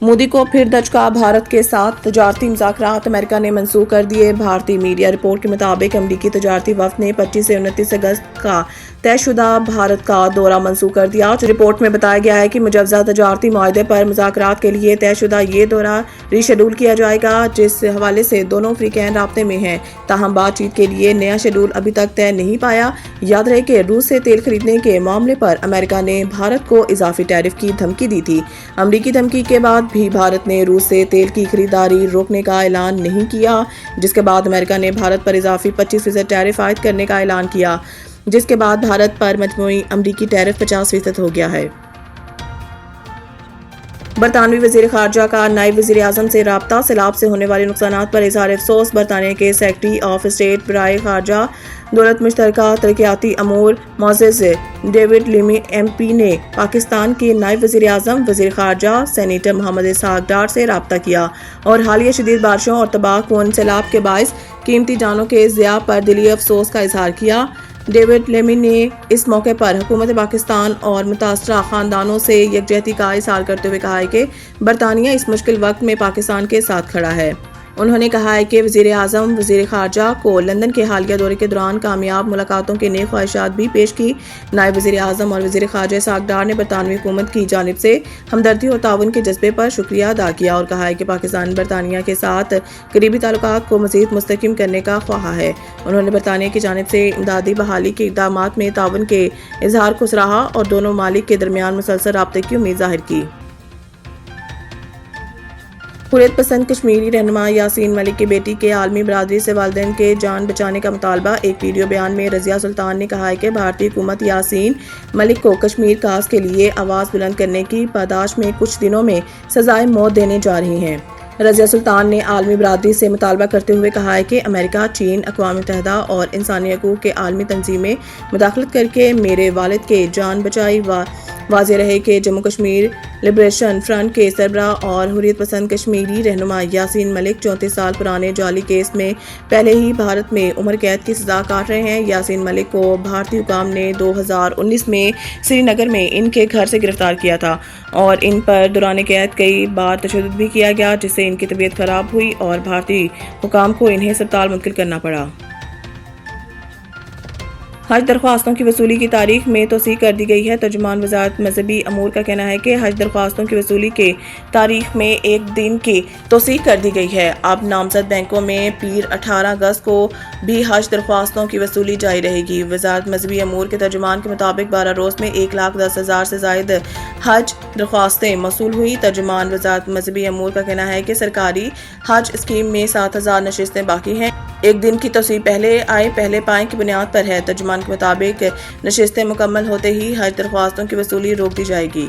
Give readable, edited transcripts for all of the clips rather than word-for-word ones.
मोदी को फिर दचका, भारत के साथ तजारती मुज़ाकरात अमेरिका ने मंसूख कर दिए। भारतीय मीडिया रिपोर्ट के मुताबिक अमरीकी तजारती वफ़द ने 25 से 29 अगस्त का तयशुदा भारत का दौरा मंसूख कर दिया। रिपोर्ट में बताया गया है कि मुजवज़ा तजारती मुआहदे पर मुज़ाकरात के लिए तयशुदा ये दौरा रीशेड्यूल किया जाएगा, जिस हवाले से दोनों अफ्रीकैन राब्ते में हैं। ताहम बातचीत के लिए नया शेड्यूल अभी तक तय नहीं पाया। याद रहे कि रूस से तेल खरीदने के मामले पर अमेरिका ने भारत को इजाफी टैरिफ की धमकी दी थी। अमरीकी धमकी के बाद भी भारत ने रूस से तेल की खरीदारी रोकने का ऐलान नहीं किया, जिसके बाद अमेरिका ने भारत पर इजाफी 25% टैरिफ आयद करने का ऐलान किया, जिसके बाद भारत पर मजमूई अमरीकी टैरिफ 50% हो गया है। बरतानवी वज़ीर ख़ारजा का नायब वज़ीर आज़म से राब्ता, सैलाब से होने वाले नुकसानात पर इज़हार अफसोस। बरतानिया के सेक्रेटरी ऑफ स्टेट बराए ख़ारजा दौलत मुश्तरका तरक्याती अमूर मोज़ेज़ डेविड लेमी MP ने पाकिस्तान के नायब वज़ीर आज़म, वज़ीर ख़ारजा सेनेटर मोहम्मद इसहाक डार से राब्ता किया और हालिया शदीद बारिशों और तबाहकुन सैलाब के बाइस कीमती जानों के ज़िया पर दिली अफसोस का इज़हार किया। डेविड लेमी ने इस मौके पर हुकूमत पाकिस्तान और मुतासरा ख़ानदानों से यकजहती का इज़हार करते हुए कहा है कि बरतानिया इस मुश्किल वक्त में पाकिस्तान के साथ खड़ा है। उन्होंने कहा है कि वज़ीर आज़म वज़ीर ख़ारजा को लंदन के हालिया दौरे के दौरान कामयाब मुलाकातों के नेक ख्वाहिशात भी पेश की। नायब वज़ीर आज़म और वज़ीर ख़ारजा इसहाक डार ने बरतानवी हुकूमत की जानिब से हमदर्दी और ताउन के जज्बे पर शुक्रिया अदा किया और कहा है कि पाकिस्तान बरतानिया के साथ करीबी ताल्लुकात को मज़ीद मुस्तहकम करने का ख्वाह है। उन्होंने बरतानिया की जानिब से इमदादी बहाली के इक़दामात में ताउन के इजहार को सराहा और दोनों मालिक के दरमियान मुसलसल राब्ते की उम्मीद ज़ाहिर की। हुर्रियत पसंद कश्मीरी रहनुमा यासीन मलिक की बेटी के आलमी बरादरी से वालिदैन के जान बचाने का मुतालबा। एक वीडियो बयान में रज़िया सुल्तान ने कहा है कि भारतीय हुकूमत यासीन मलिक को कश्मीर काज के लिए आवाज़ बुलंद करने की पादाश में कुछ दिनों में सजाए मौत देने जा रही हैं। रज़िया सुल्तान ने आलमी बरादरी से मुतालबा करते हुए कहा है कि अमेरिका, चीन, अक़वाम मुत्तहिदा और इंसानी हकूक़ के आलमी तंजीमें मुदाखलत करके मेरे वालिद के जान बचाई। वाज़ेह रहे कि जम्मू कश्मीर लिबरेशन फ्रंट के सरबराह और हुर्रियत पसंद कश्मीरी रहनुमा यासीन मलिक 34 साल पुराने जाली केस में पहले ही भारत में उम्र कैद की सज़ा काट रहे हैं। यासीन मलिक को भारतीय हुकाम ने 2019 में श्रीनगर में इनके घर से गिरफ्तार किया था और इन पर दौरान कैद कई बार तशद्दुद भी किया गया, जिससे इनकी तबीयत खराब हुई और भारतीय हुकाम को इन्हें अस्पताल मुंतकिल करना पड़ा। हज दरख्वास्तों की वसूली की तारीख में तोसी कर दी गई है। तर्जुमान वज़ारत मज़हबी अमूर का कहना है कि हज दरख्वास्तों की वसूली के तारीख में एक दिन की तोसी कर दी गई है। अब नामजद बैंकों में पीर 18 अगस्त को भी हज दरख्वास्तों की वसूली जारी रहेगी। वज़ारत मज़हबी अमूर के तर्जुमान के मुताबिक 12 रोज़ में 1,10,000 से ज़ायद हज दरख्वास्तें मसूल हुई। तर्जुमान वज़ारत मज़हबी अमूर का कहना है कि सरकारी हज स्कीम में 7,000 नशिस्तें बाकी हैं। एक दिन की तोसी पहले आए पहले पाएँ की बुनियाद पर है। तर्जुमान के मुताबिक नशिस्तें मुकम्मल होते ही हज दरख्वास्तों की वसूली रोक दी जाएगी।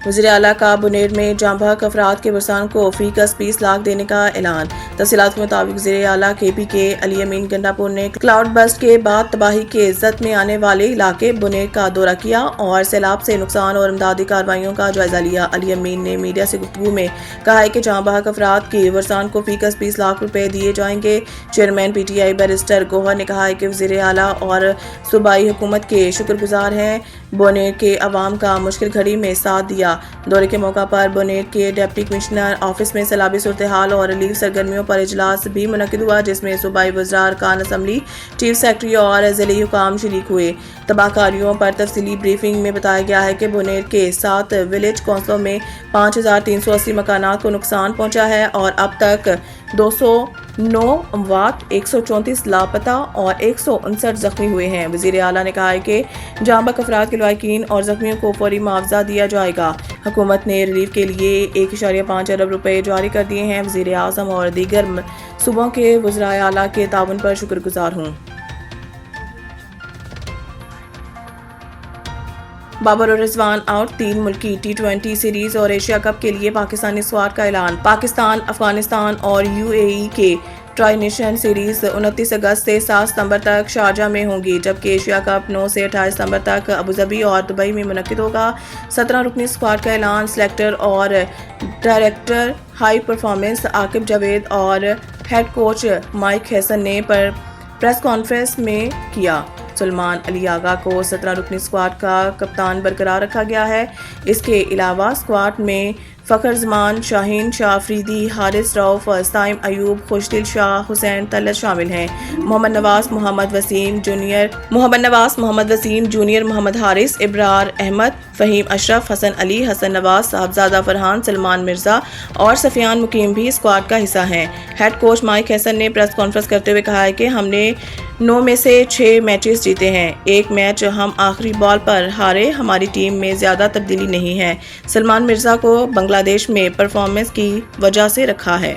वज़ीर आला का बुनेर में जाँ बहक अफराद के वर्सान को फी कस 20 लाख देने का ऐलान। तफसीलात के मुताबिक वज़ीर आला KP के अली अमीन गंडापुर ने क्लाउड बस्ट के बाद तबाही के ज़द में आने वाले इलाके बुनेर का दौरा किया और सैलाब से नुकसान और इमदादी कार्रवाइयों का जायजा लिया। अली अमीन ने मीडिया से गुफ्तगू में कहा है कि जाँ बहक अफराद की वर्सान को फी कस 20 लाख रुपए दिए जाएंगे। चेयरमैन PTI बैरिस्टर गोहर ने कहा है कि वज़ीर आला और सूबाई हुकूमत के शुक्रगुजार हैं, बुनेर के अवाम का मुश्किल घड़ी में साथ दिया। दौरे के मौका पर बुनेर के डिप्टी कमिश्नर ऑफिस में सैलाबी सूरत हाल और रिलीफ सरगर्मियों पर इजलास भी मुनक्किद हुआ, जिसमें सूबाई वज़रार कान असम्बली, चीफ सेक्रेटरी और ज़िली हुकाम शरीक हुए। तबाहकारियों पर तफसीली ब्रीफिंग में बताया गया है कि बुनेर के 7 विलेज कौंसलों में 5,380 मकानात को नुकसान पहुंचा है और अब तक 209 अमवात, 134 लापता और 159 जख्मी हुए हैं। वज़ीर आला ने कहा है कि जाँ बहक अफराद के लवाकिन और जख्मियों को फौरी मुआवजा दिया जाएगा। हुकूमत ने रिलीफ के लिए 1.5 अरब रुपए जारी कर दिए हैं। वज़ीर आज़म और दीगर सूबों के वज़राए आला के ताउन पर शुक्रगुजार हूँ। बाबर और रिजवान आउट। 3 मुल्की T20 सीरीज और एशिया कप के लिए पाकिस्तानी स्क्वाड का ऐलान। पाकिस्तान, अफगानिस्तान और UAE के ट्राई नेशन सीरीज 29 अगस्त से 7 सितंबर तक शारजा में होंगी, जबकि एशिया कप 9 से 28 सितंबर तक अबूधाबी और दुबई में मुनक्किद होगा। 17 रुकनी स्क्वाड का ऐलान सिलेक्टर और director high performance Aqib Javed और हेड कोच माइक हैसन ने प्रेस कॉन्फ्रेंस में किया। سلمان علی آغا کو 17 رکنی اسکواڈ کا کپتان برقرار رکھا گیا ہے۔ اس کے علاوہ اسکواڈ میں فخر زمان، شاہین شاہ افریدی، حارث رؤف، سائم ایوب، خوشدل شاہ، حسین طلعت شامل ہیں۔ محمد نواز محمد وسیم جونیئر، محمد حارث، ابرار احمد، فہیم اشرف، حسن علی، حسن نواز، صاحبزادہ فرحان، سلمان مرزا اور سفیان مقیم بھی اسکواڈ کا حصہ ہیں۔ ہیڈ کوچ مائک ہیسن نے پریس کانفرنس کرتے ہوئے کہا ہے کہ ہم نے 9 میں سے 6 میچز جیتے ہیں، ایک میچ ہم آخری بال پر ہارے، ہماری ٹیم میں زیادہ تبدیلی نہیں ہے۔ سلمان مرزا کو بنگلہ دیش میں پرفارمنس کی وجہ سے رکھا ہے۔